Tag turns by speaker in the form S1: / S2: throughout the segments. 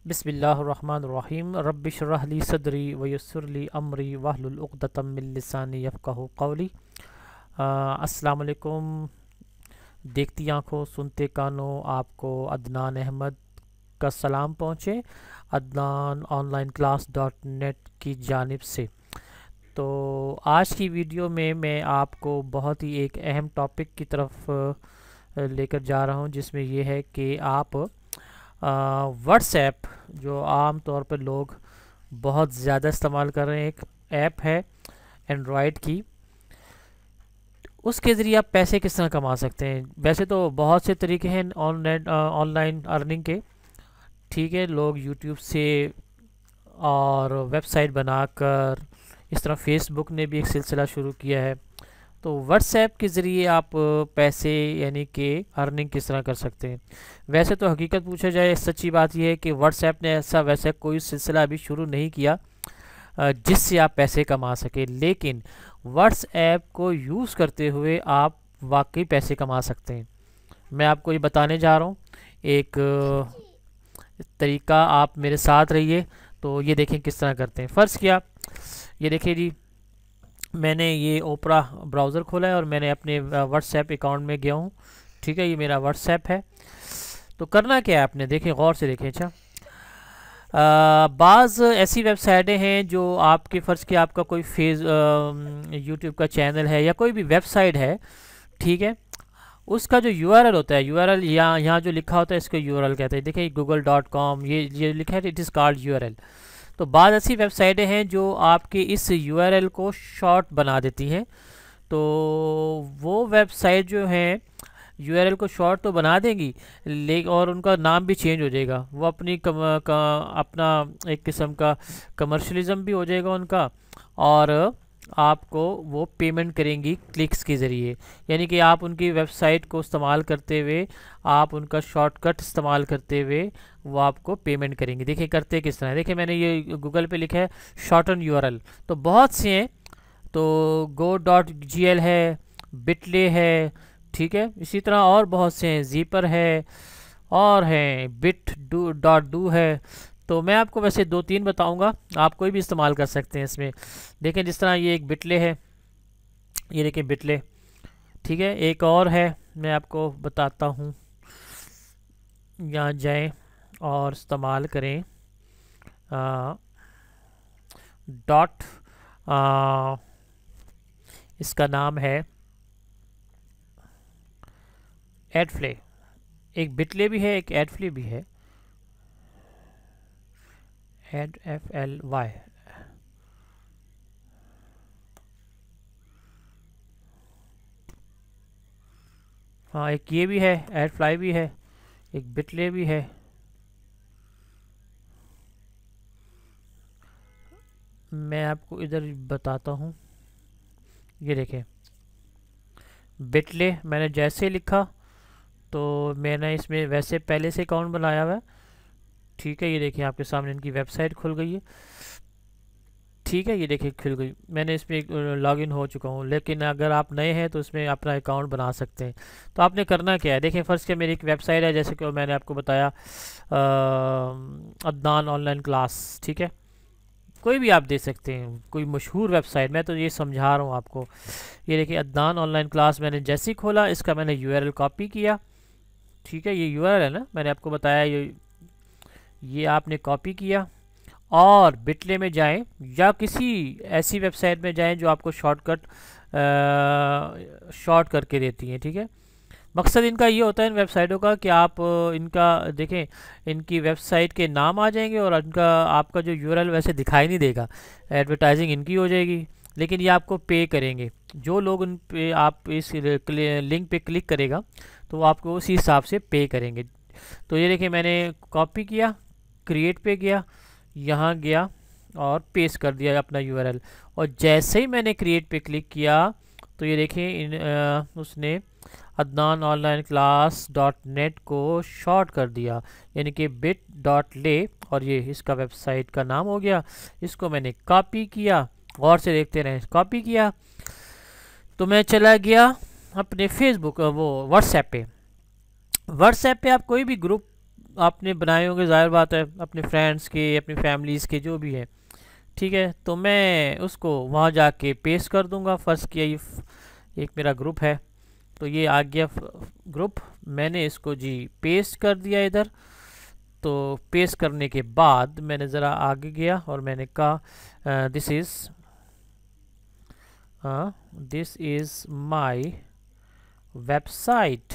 S1: बिस्मिल्लाहिर्रहमानिर्रहीम रब्बिश्रह ली सदरी वयस्सिर ली अमरी वहलुल उक़दतम मिन लिसानी यफ़क़हू क़ौली। अस्सलाम वालेकुम। देखती आँखों सुनते कानों, आपको अदनान अहमद का सलाम पहुँचे अदनान ऑनलाइन क्लास .net की जानिब से। तो आज की वीडियो में मैं आपको बहुत ही एक अहम टॉपिक की तरफ लेकर जा रहा हूँ, जिसमें यह है कि आप व्हाट्सएप जो आम तौर पर लोग बहुत ज़्यादा इस्तेमाल कर रहे हैं, एक ऐप है एंड्रॉयड की, उसके ज़रिए आप पैसे किस तरह कमा सकते हैं। वैसे तो बहुत से तरीके हैं ऑनलाइन अर्निंग के, ठीक है। लोग यूट्यूब से और वेबसाइट बनाकर, इस तरह फेसबुक ने भी एक सिलसिला शुरू किया है। तो व्हाट्सएप के ज़रिए आप पैसे यानी कि अर्निंग किस तरह कर सकते हैं। वैसे तो हकीकत पूछा जाए, सच्ची बात यह है कि व्हाट्सएप ने ऐसा वैसे कोई सिलसिला अभी शुरू नहीं किया जिससे आप पैसे कमा सके, लेकिन व्हाट्सएप को यूज़ करते हुए आप वाकई पैसे कमा सकते हैं। मैं आपको ये बताने जा रहा हूँ एक तरीका, आप मेरे साथ रहिए। तो ये देखें किस तरह करते हैं। फ़र्ज़ किया, ये देखिए जी, मैंने ये ओपरा ब्राउज़र खोला है और मैंने अपने व्हाट्सएप अकाउंट में गया हूँ, ठीक है। ये मेरा व्हाट्सएप है। तो करना क्या है आपने, देखें गौर से देखें। अच्छा, बाज़ ऐसी वेबसाइटें हैं जो आपके फ़र्ज़ के आपका कोई यूट्यूब का चैनल है या कोई भी वेबसाइट है, ठीक है। उसका जो URL होता है, URL यहाँ जो लिखा होता है इसको URL कहते हैं। देखिए google.com ये लिखा है, इट इज़ कॉल्ड URL। तो बाद ऐसी वेबसाइटें हैं जो आपके इस URL को शॉर्ट बना देती हैं। तो वो वेबसाइट जो हैं URL को शॉर्ट तो बना देंगी, लेकिन और उनका नाम भी चेंज हो जाएगा। वो अपनी अपना एक किस्म का कमर्शलिज्म भी हो जाएगा उनका, और आपको वो पेमेंट करेंगी क्लिक्स के ज़रिए। यानी कि आप उनकी वेबसाइट को इस्तेमाल करते हुए, आप उनका शॉर्टकट इस्तेमाल करते हुए वो आपको पेमेंट करेंगे। देखिए करते किस तरह है। देखिए मैंने ये गूगल पे लिखा है शॉर्टन URL, तो बहुत से हैं। तो go.gl है, बिटले है, ठीक है। इसी तरह और बहुत से हैं, ज़ीपर है और हैं bit.do है। तो मैं आपको वैसे 2-3 बताऊंगा, आप कोई भी इस्तेमाल कर सकते हैं इसमें। देखें जिस तरह ये एक बिटले है, ये देखें बिटले, ठीक है। एक और है, मैं आपको बताता हूँ। यहाँ जाएं और इस्तेमाल करें डॉट, इसका नाम है एडफ्ले। एक बिटले भी है, एक एडफ्ले भी है, FLY। हाँ, एक ये भी है, एडफ्लाई भी है, एक बिटले भी है। मैं आपको इधर बताता हूँ, ये देखें बिटले मैंने जैसे लिखा, तो मैंने इसमें वैसे पहले से अकाउंट बनाया हुआ है, ठीक है। ये देखिए आपके सामने इनकी वेबसाइट खुल गई है, ठीक है। ये देखिए खुल गई, मैंने इसमें लॉगिन हो चुका हूँ। लेकिन अगर आप नए हैं तो इसमें अपना अकाउंट बना सकते हैं। तो आपने करना क्या है, देखिए फ़र्ज़ के मेरी एक वेबसाइट है, जैसे कि मैंने आपको बताया अदनान ऑनलाइन क्लास, ठीक है। कोई भी आप दे सकते हैं, कोई मशहूर वेबसाइट, मैं तो ये समझा रहा हूँ आपको। ये देखिए अदनान ऑनलाइन क्लास, मैंने जैसे ही खोला इसका मैंने URL कॉपी किया, ठीक है। ये URL है ना, मैंने आपको बताया, ये आपने कॉपी किया और बिटले में जाएं या किसी ऐसी वेबसाइट में जाएं जो आपको शॉर्टकट शॉर्ट करके देती हैं, ठीक है। मकसद इनका ये होता है इन वेबसाइटों का कि आप इनका देखें, इनकी वेबसाइट के नाम आ जाएंगे और इनका आपका जो URL वैसे दिखाई नहीं देगा, एडवर्टाइजिंग इनकी हो जाएगी, लेकिन ये आपको पे करेंगे। जो लोग उन पे आप इस लिंक पे क्लिक करेगा तो वो आपको उसी हिसाब से पे करेंगे। तो ये देखिए मैंने कॉपी किया, क्रिएट पे गया, यहाँ गया और पेस्ट कर दिया अपना URL, और जैसे ही मैंने क्रिएट पे क्लिक किया तो ये देखिए उसने अदनान ऑनलाइन क्लास .net को शॉर्ट कर दिया, यानी कि bit.ly, और ये इसका वेबसाइट का नाम हो गया। इसको मैंने कॉपी किया, गौर से देखते रहें, कॉपी किया तो मैं चला गया अपने फेसबुक वो व्हाट्सएप पे। आप कोई भी ग्रुप आपने बनाए होंगे, ज़ाहिर बात है, अपने फ्रेंड्स के, अपनी फैमिलीज़ के, जो भी है। ठीक है, तो मैं उसको वहाँ जाके पेस्ट कर दूंगा। फर्स्ट किया ये एक मेरा ग्रुप है, तो ये आ गया ग्रुप, मैंने इसको जी पेस्ट कर दिया इधर। तो पेस्ट करने के बाद मैंने ज़रा आगे गया और मैंने कहा दिस इज़ माय वेबसाइट।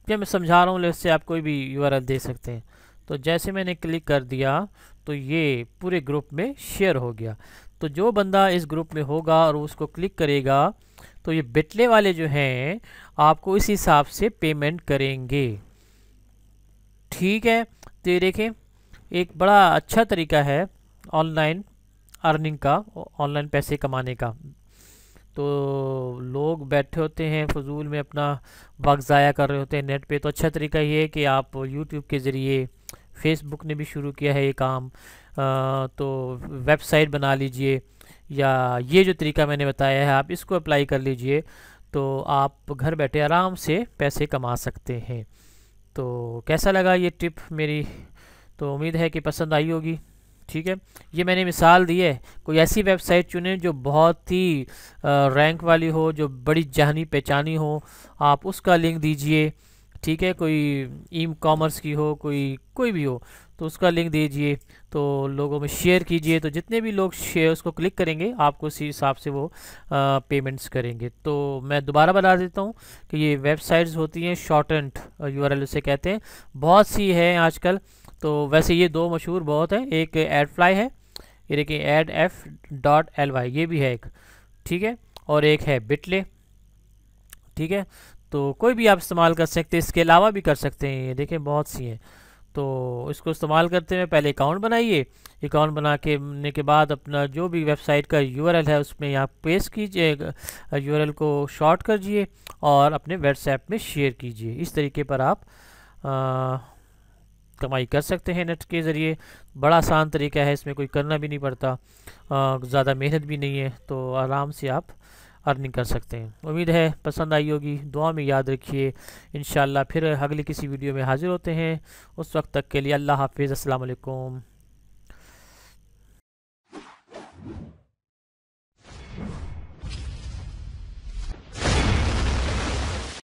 S1: क्या मैं समझा रहा हूँ, इससे आप कोई भी यूआरएल दे सकते हैं। तो जैसे मैंने क्लिक कर दिया तो ये पूरे ग्रुप में शेयर हो गया। तो जो बंदा इस ग्रुप में होगा और उसको क्लिक करेगा तो ये बिटले वाले जो हैं आपको इस हिसाब से पेमेंट करेंगे। ठीक है, तो ये देखें, एक बड़ा अच्छा तरीका है ऑनलाइन अर्निंग का, ऑनलाइन पैसे कमाने का। तो लोग बैठे होते हैं फजूल में अपना वक्त ज़ाया कर रहे होते हैं नेट पे, तो अच्छा तरीका ये है कि आप यूट्यूब के ज़रिए, फेसबुक ने भी शुरू किया है ये काम, तो वेबसाइट बना लीजिए, या ये जो तरीका मैंने बताया है आप इसको अप्लाई कर लीजिए, तो आप घर बैठे आराम से पैसे कमा सकते हैं। तो कैसा लगा ये टिप मेरी, तो उम्मीद है कि पसंद आई होगी। ठीक है, ये मैंने मिसाल दी है, कोई ऐसी वेबसाइट चुनें जो बहुत ही रैंक वाली हो, जो बड़ी जानी पहचानी हो, आप उसका लिंक दीजिए। ठीक है, कोई ई कॉमर्स की हो, कोई भी हो, तो उसका लिंक दीजिए, तो लोगों में शेयर कीजिए, तो जितने भी लोग शेयर उसको क्लिक करेंगे आपको उसी हिसाब से वो पेमेंट्स करेंगे। तो मैं दोबारा बता देता हूँ कि ये वेबसाइट्स होती हैं शॉर्टेंड यूआरएल उसे कहते हैं, बहुत सी है आजकल। तो वैसे ये दो मशहूर बहुत हैं, एक एडफ्लाई है, ये देखिए adf.ly, ये भी है एक। ठीक है, और एक है बिटले। ठीक है, तो कोई भी आप इस्तेमाल कर सकते हैं, इसके अलावा भी कर सकते हैं, ये देखें बहुत सी हैं। तो इसको इस्तेमाल करते हुए पहले अकाउंट बनाइए, अकाउंट बनाने के बाद अपना जो भी वेबसाइट का यूआरएल है उसमें यहाँ पेस्ट कीजिए, यूआरएल को शॉर्ट कीजिए और अपने व्हाट्सएप में शेयर कीजिए। इस तरीके पर आप कमाई कर सकते हैं नेट के ज़रिए। बड़ा आसान तरीका है, इसमें कोई करना भी नहीं पड़ता, ज़्यादा मेहनत भी नहीं है, तो आराम से आप अर्निंग कर सकते हैं। उम्मीद है पसंद आई होगी, दुआ में याद रखिए। इंशाल्लाह फिर अगली किसी वीडियो में हाजिर होते हैं, उस वक्त तक के लिए अल्लाह हाफिज़, अस्सलाम वालेकुम।